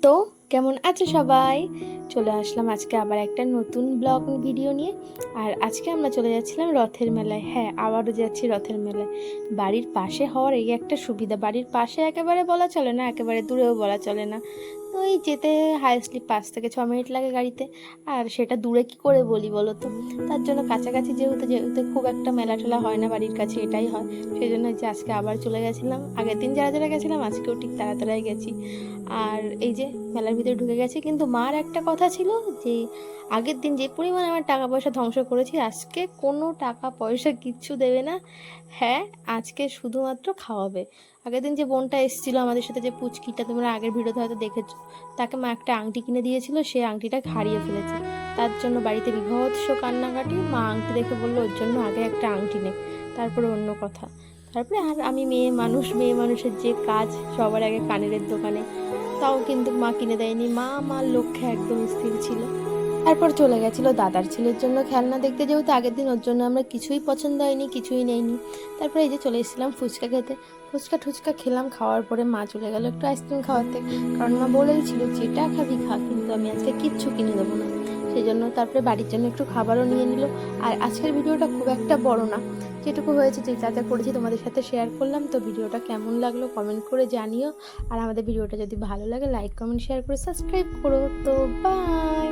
তো কেমন আছো সবাই? চলে আসলাম আজকে আবার একটা নতুন ব্লগ ভিডিও নিয়ে। আর আজকে আমরা চলে যাচ্ছিলাম রথের মেলায়। হ্যাঁ, আবারও যাচ্ছি রথের মেলায়। বাড়ির পাশে হওয়ার এই একটা সুবিধা, বাড়ির পাশে একেবারে বলা চলে না, একেবারে দূরেও বলা চলে না। ওই যেতে হাইয়েস্টলি 5 থেকে 6 মিনিট লাগে গাড়িতে। আর সেটা দূরে কি করে বলি বলো তো? তার জন্য কাছাকাছি যেহেতু যেহেতু খুব একটা মেলা টেলা হয় না বাড়ির কাছে, এটাই হয়। সেই জন্য যে আজকে আবার চলে গেছিলাম। আগের দিন যারা যারা গেছিলাম আজকেও ঠিক তারা তারাই গেছি। আর এই যে মেলার ভিতরে ঢুকে গেছি, কিন্তু মার একটা কথা ছিল যে আগের দিন যে পরিমাণ আমার টাকা পয়সা ধ্বংস করেছি, আজকে কোনো টাকা পয়সা কিচ্ছু দেবে না। হ্যাঁ, আজকে শুধুমাত্র খাওয়াবে। আগের দিন যে বোনটা এসেছিলো আমাদের সাথে, যে পুচকিটা, তোমরা আগের ভিডিওতে হয়তো দেখেছো, তাকে মা একটা আংটি কিনে দিয়েছিল, সে আংটিটা হারিয়ে ফেলেছে। তার জন্য বাড়িতে বীভৎস কান্নাকাটি। মা আংটি দেখে বললো ওর জন্য আগে একটা আংটি নে, তারপরে অন্য কথা। তারপরে আর আমি মেয়ে মানুষ, মেয়ে মানুষের যে কাজ, সবার আগে কানের দোকানে। তাও কিন্তু মা কিনে দেয়নি। মা আমার লক্ষ্যে একদম স্থির ছিল। তারপর চলে গেছিলো দাদার ছেলের জন্য খেলনা দেখতে, যেহেতু আগের দিন ওর জন্য আমরা কিছুই পছন্দ হয়নি, কিছুই নেইনি। তারপরে এই যে চলে এসেছিলাম ফুচকা খেতে। ফুচকা টুচকা খেলাম, খাওয়ার পরে মা চলে গেল একটু আইসক্রিম খাওয়াতে। কারণ মা বলেই ছিল যেটা খাবি খা, কিন্তু আমি আজকে কিচ্ছু কিনে দেবো না। সেই জন্য তারপরে বাড়ির জন্য একটু খাবারও নিয়ে নিল। আর আজকের ভিডিওটা খুব একটা বড় না, যেটুকু হয়েছে যে যা যা করেছি তোমাদের সাথে শেয়ার করলাম। তো ভিডিওটা কেমন লাগলো কমেন্ট করে জানিও। আর আমাদের ভিডিওটা যদি ভালো লাগে লাইক কমেন্ট শেয়ার করে সাবস্ক্রাইব করো। তো বাই।